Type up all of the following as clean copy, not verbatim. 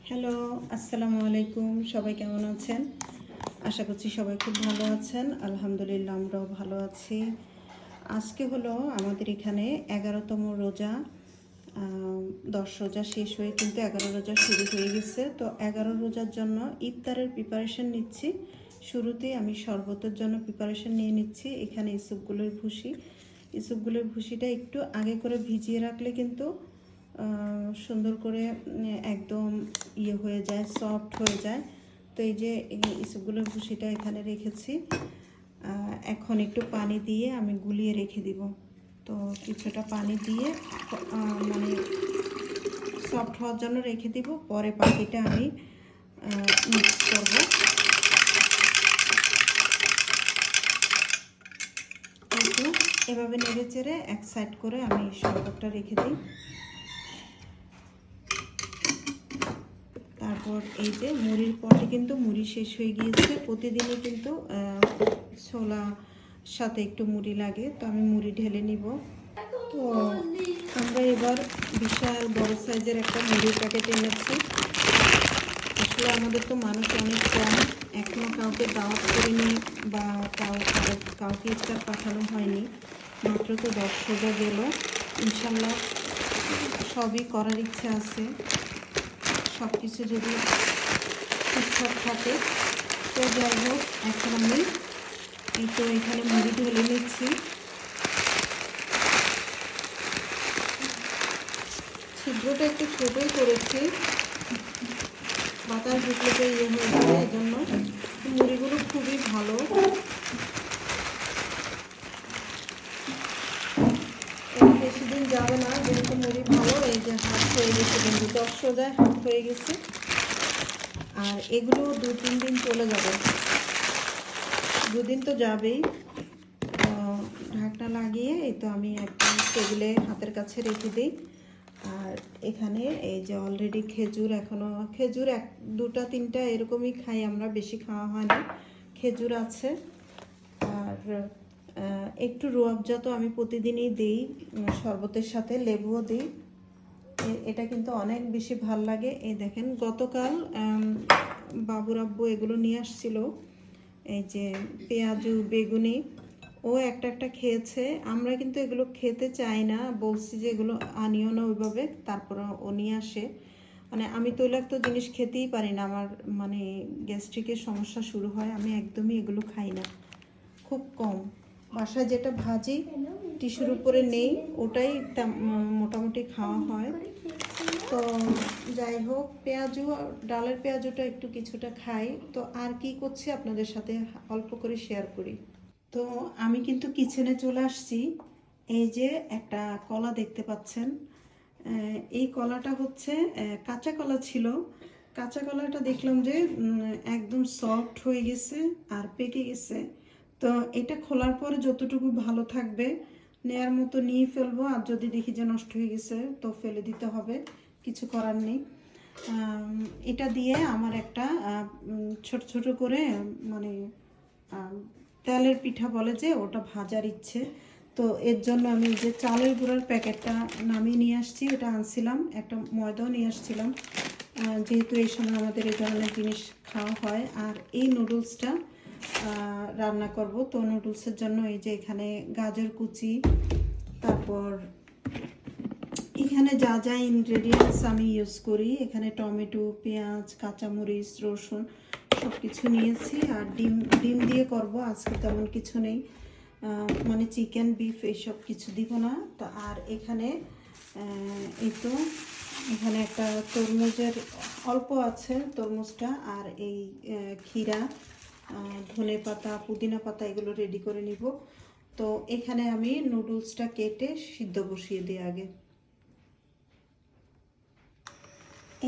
Hello, আসসালামু আলাইকুম। সবাই কেমন আছেন? আশা করছি সবাই খুব ভালো আছেন। আলহামদুলিল্লাহ আমরাও ভালো আছি। আজকে হলো আমাদের এখানে 11তম রোজা। 10 রোজা শেষ হয়ে কিন্তু 11 রোজা শুরু হয়ে গেছে। তো 11 রোজার জন্য ইফতারের প্রিপারেশন নিচ্ছি। শুরুতেই আমি শরবতের জন্য প্রিপারেশন নিয়ে নিচ্ছি। এখানে ইসুপগুলোর ভুসিটা একটু আগে করে ভিজিয়ে রাখলে কিন্তু সুন্দর করে একদম হয়ে যায়, সফট হয়ে যায়। তো এই যে ইসুপগুলোর ভুসিটা এখানে রেখেছি। এখন একটু পানি দিয়ে আমি গুলিয়ে রেখে দিব। তো কিছুটা পানি দিয়ে মানে সফট হওয়ার জন্য রেখে দিব। পরে বাকিটা আমি মিক্স করব। কিন্তু এভাবে নেড়ে চেড়ে এক সাইড করে আমি শরবতটা রেখে দিই। তারপর এই যে মুড়ির পটে কিন্তু মুড়ি শেষ হয়ে গিয়েছে। প্রতিদিনই কিন্তু ছোলা সাথে একটু মুড়ি লাগে, তো আমি মুড়ি ঢেলে নিব। তো আমরা এবার বিশাল বড় সাইজের একটা মুড়ির প্যাকেট এনেছি। আসলে আমাদের তো মানুষ অনেক কম, এখনও কাউকে দাওয়াত করিনি বা কাউকে ইফতার পাঠানো হয়নি। মাত্র তো 10 রোজা গেল। ইনশাল্লাহ সবই করার ইচ্ছা আছে, সব কিছু যদি ঠিকঠাক থাকে। তো যাই হোক, এখন আমি এখানে মুড়ি ঢেলে নিচ্ছি। ছিদ্রটা একটু ছোটোই করেছি, বাতাস ঢুকলে হয়ে যাবে, এই জন্য মুড়িগুলো খুবই ভালো। বেশি দিন যাবে না, যেহেতু মুড়ি ভালো। এই যে হাত হয়ে গেছে, কিন্তু 10 রোজায় হাত হয়ে গেছে। আর এগুলো 2-3 দিন চলে যাবে, 2 দিন তো যাবেই। ঢাকনা লাগিয়ে এই তো আমি একদম টেবিলে হাতের কাছে রেখে দিই। আর এখানে এই যে অলরেডি খেজুর, এখনও খেজুর 1-2-3টা এরকমই খাই আমরা, বেশি খাওয়া হয় না। খেজুর আছে। আর একটু রুয়াবজা তো আমি প্রতিদিনই দিই, শরবতের সাথে লেবুও দিই। এটা কিন্তু অনেক বেশি ভাল লাগে। এই দেখেন, গতকাল বাবুর আব্বু এগুলো নিয়ে আসছিল, এই যে পেঁয়াজু বেগুনি, ও একটা খেয়েছে। আমরা কিন্তু এগুলো খেতে চাই না, বলছি যে এগুলো আনিও না ওইভাবে। তারপর ও নিয়ে আসে। মানে আমি তৈলাক্ত জিনিস খেতেই পারি না, আমার মানে গ্যাস্ট্রিকের সমস্যা শুরু হয়। আমি একদমই এগুলো খাই না, খুব কম। বাসায় যেটা ভাজি টিস্যুর উপরে নেই, ওটাই মোটামুটি খাওয়া হয়। তো যাই হোক, ডালের পেঁয়াজুটা একটু কিছুটা খাই। তো আর কি করছি আপনাদের সাথে অল্প করে শেয়ার করি। তো আমি কিন্তু কিচেনে চলে আসছি। এই যে একটা কলা দেখতে পাচ্ছেন, এই কলাটা হচ্ছে কাঁচা কলা ছিল। কাঁচা কলাটা দেখলাম যে একদম সফট হয়ে গেছে আর পেকে গেছে। তো এটা খোলার পরে যতটুকু ভালো থাকবে নেয়ার মতো নিয়ে ফেলবো, আর যদি দেখি যে নষ্ট হয়ে গেছে তো ফেলে দিতে হবে, কিছু করার নেই। এটা দিয়ে আমার একটা ছোট ছোট করে মানে তেলের পিঠা বলে যে, ওটা ভাজার ইচ্ছে। তো এর জন্য আমি যে চালের গুঁড়ার প্যাকেটটা নামিয়ে নিয়ে আসছি, এটা আনছিলাম। একটা ময়দাও নিয়ে আসছিলাম, যেহেতু এই সময় আমাদের এই ধরনের জিনিস খাওয়া হয়। আর এই নুডলসটা রান্না করব। তো নুডলসের জন্য এই যে এখানে গাজর কুচি, তারপর এখানে যা যা ইনগ্রেডিয়েন্টস আমি ইউজ করি, এখানে টমেটো, পেঁয়াজ, কাঁচামরিচ, রসুন সব কিছু নিয়েছি। আর ডিম দিয়ে করব আজকে, তেমন কিছু নেই, মানে চিকেন বিফ এইসব কিছু দিব না। তো আর এখানে এই তো এখানে একটা তরমুজের অল্প আছে, তরমুজটা। আর এই ক্ষীরা, ধনে পাতা, পুদিনা পাতা এগুলো রেডি করে নিব। তো এখানে আমি নুডলসটা কেটে সিদ্ধ বসিয়ে দিই আগে।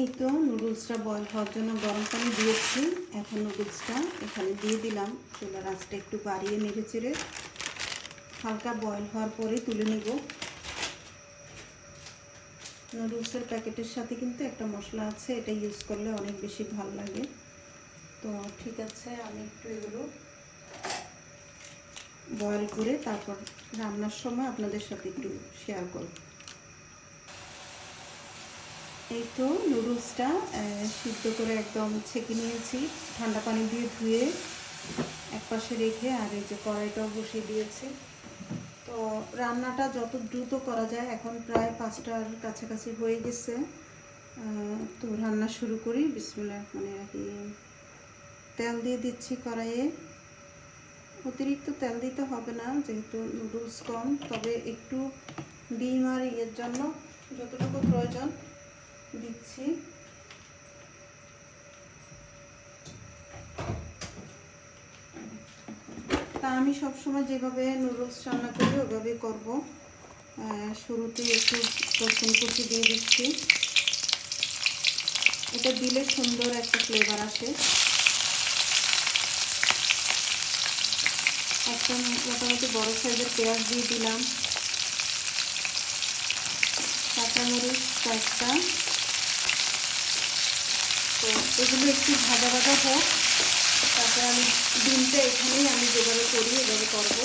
এই তো নুডলসটা বয়েল হওয়ার জন্য গরম পানি দিয়েছি। এখন নুডলসটা এখানে দিয়ে দিলাম। চুলার আঁচটা একটু বাড়িয়ে নেড়ে চেড়ে হালকা বয়েল হওয়ার পরে তুলে নেব। নুডলসের প্যাকেটের সাথে কিন্তু একটা মশলা আছে, এটা ইউজ করলে অনেক বেশি ভালো লাগে। তো ঠিক আছে, আমি একটু এগুলো বয়েল করে তারপর রান্নার সময় আপনাদের সাথে একটু শেয়ার করব। এই তো নুডলসটা সিদ্ধ করে একদম ছেঁকে নিয়েছি, ঠান্ডা পানি দিয়ে ধুয়ে একপাশে রেখে, আর এই যে কড়াইটাও বসিয়ে দিয়েছি। তো রান্নাটা যত দ্রুত করা যায়, এখন প্রায় 5টার কাছাকাছি হয়ে গেছে। তো রান্না শুরু করি। বিসমিল্লাহির রহমানির রহিম। তেল দিয়ে দিচ্ছি কড়াইয়ে। অতিরিক্ত তেল দিতে হবে না, যেহেতু নুডলস কম, তবে একটু ডিম আর ইয়ের জন্য যতটুকু প্রয়োজন দিচ্ছি। তা আমি সবসময় যেভাবে নুডলস রান্না করি ওইভাবে করব। শুরুতে একটু রসুন কুচি দিয়ে দিচ্ছি, এটা দিলে সুন্দর একটা ফ্লেভার আসে। একটা মোটামুটি বড় সাইজের পেঁয়াজ দিয়ে দিলাম, কাঁচামরিচ কয়েকটা। তো এগুলো একটু ভাজা ভাজা হোক, তারপর আমি ডিমটা এখানেই আমি যেভাবে করি এভাবে করব।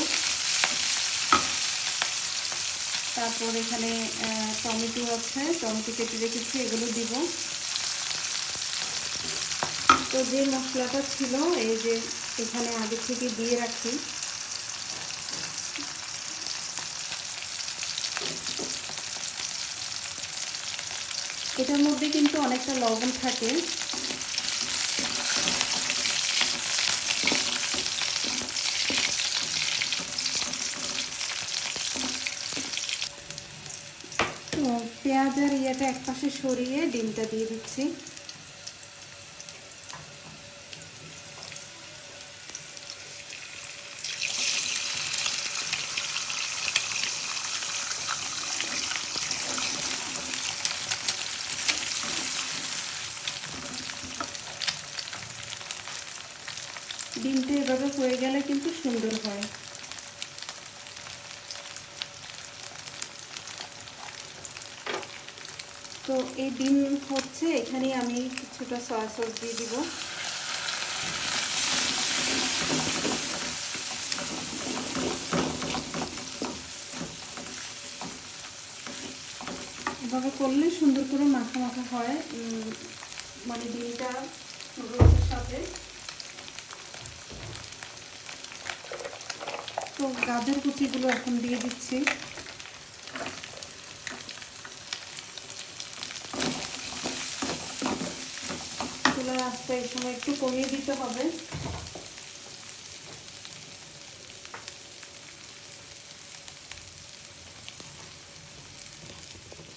তারপর এখানে টমেটো আছে, টমেটো কেটে রেখেছি, এগুলো দিব। তো যে মশলাটা ছিল এই যে এখানে আগে থেকে দিয়ে রাখি। এটার মধ্যে কিন্তু অনেকটা লবণ থাকে। তো পেঁয়াজ আর ইয়েটা একপাশে সরিয়ে ডিমটা দিয়ে দিচ্ছি। ডিমটা এভাবে হয়ে গেলে কিন্তু সুন্দর হয়। তো এই ডিম হচ্ছে, এখানে আমি কিছুটা সয়া সস দিয়ে দিব। এভাবে করলে সুন্দর করে মাখা মাখা হয়, মানে ডিমটা নুডলসের সাথে। তো গাজর কুচিগুলো এখন দিয়ে দিচ্ছি। চুলার আঁচটা এই সময় একটু কমিয়ে দিতে হবে।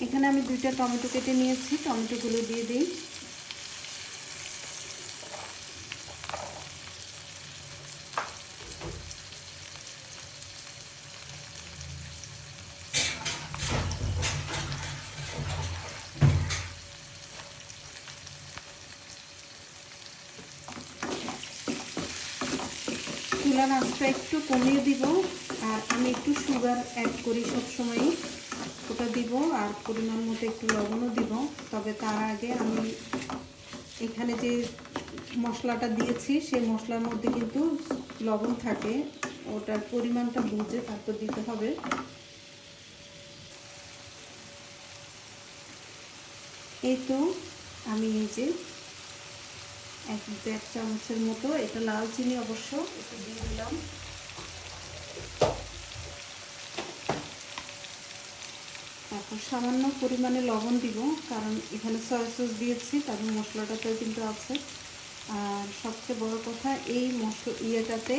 এখানে আমি 2টা টমেটো কেটে নিয়েছি, টমেটোগুলো দিয়ে দিই। চুলার আঁচটা একটু কমিয়ে দিব, আর আমি একটু সুগার অ্যাড করি সবসময়ই, ওটা দিব। আর পরিমাণ মতো একটু লবণও দিব। তবে তার আগে আমি এখানে যে মশলাটা দিয়েছি সেই মশলার মধ্যে কিন্তু লবণ থাকে, ওটার পরিমাণটা বুঝে তারপর দিতে হবে। এই তো আমি এই যে 1 চামচের মতো, এটা লাল চিনি অবশ্য, এটা দিয়ে দিলাম। তারপর সামান্য পরিমাণে লবণ দিব, কারণ এখানে সয়া সস দিয়েছি, তারপর মশলাটাতেও কিন্তু আছে। আর সবচেয়ে বড় কথা, এই ইয়েটাতে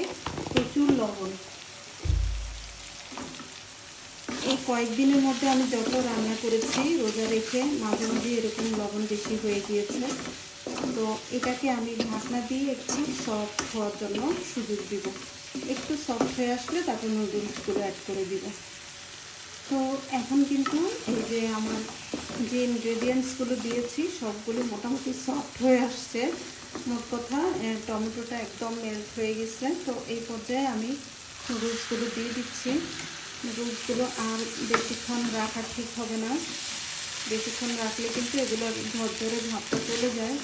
প্রচুর লবণ। এই কয়েকদিনের মধ্যে আমি যত রান্না করেছি রোজা রেখে, মাঝে মাঝে এরকম লবণ বেশি হয়ে গিয়েছে। তো এটাকে আমি ঢাকনা দিয়ে একটু সফট হওয়ার জন্য সুযোগ দিব। একটু সফট হয়ে আসলে তারপর নুডলসগুলো অ্যাড করে দিব। তো এখন কিন্তু এই যে আমার যে ইনগ্রেডিয়েন্টসগুলো দিয়েছি সবগুলো মোটামুটি সফট হয়ে আসছে। মোট কথা টমেটোটা একদম মেল্ট হয়ে গেছে। তো এই পর্যায়ে আমি নুডলসগুলো দিয়ে দিচ্ছি। নুডলসগুলো আর বেশিক্ষণ রাখা ঠিক হবে না, বেশিক্ষণ রাখলে কিন্তু এগুলো ঝরঝরে ভাবটা চলে যায়,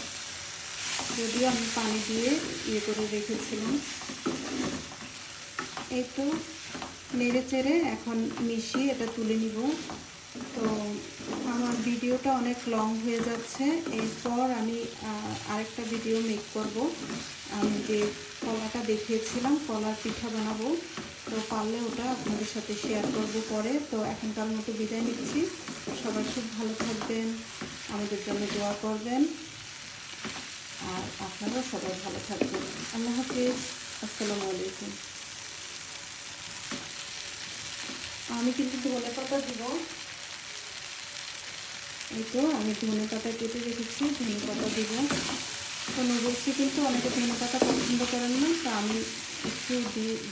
যদিও আমি পানি দিয়ে ইয়ে করে রেখেছিলাম। এই তো নেড়ে চেড়ে এখন মিশিয়ে এটা তুলে নিব। তো আমার ভিডিওটা অনেক লং হয়ে যাচ্ছে। এরপর আমি আরেকটা ভিডিও মেক করব। আমি যে কলাটা দেখিয়েছিলাম, কলার পিঠা বানাবো, তো পারলে ওটা আপনাদের সাথে শেয়ার করব পরে। তো এখনকার মতো বিদায় নিচ্ছি। সবাই খুব ভালো থাকবেন, আমাদের জন্য দোয়া করবেন, আর আপনারাও সবাই ভালো থাকবেন। আল্লাহ হাফিজ, আসসালামু আলাইকুম। আমি কিন্তু ধনে পাতা দিব। এই তো আমি ধনে পাতা কেটে রেখেছি, ধনে পাতা দিব। তো নুডলসে কিন্তু অনেকে ধনে পাতা পছন্দ করেন না, তো আমি একটু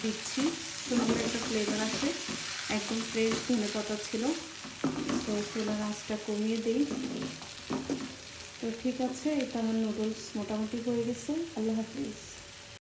দিচ্ছি, সুন্দর একটা ফ্লেভার আসে। একদম ফ্রেশ ধনে পাতা ছিল। তো চুলার আঁচটা কমিয়ে দিই। তো ঠিক আছে, এটা আমার নুডলস মোটামুটি হয়ে গেছে। আল্লাহ হাফিজ।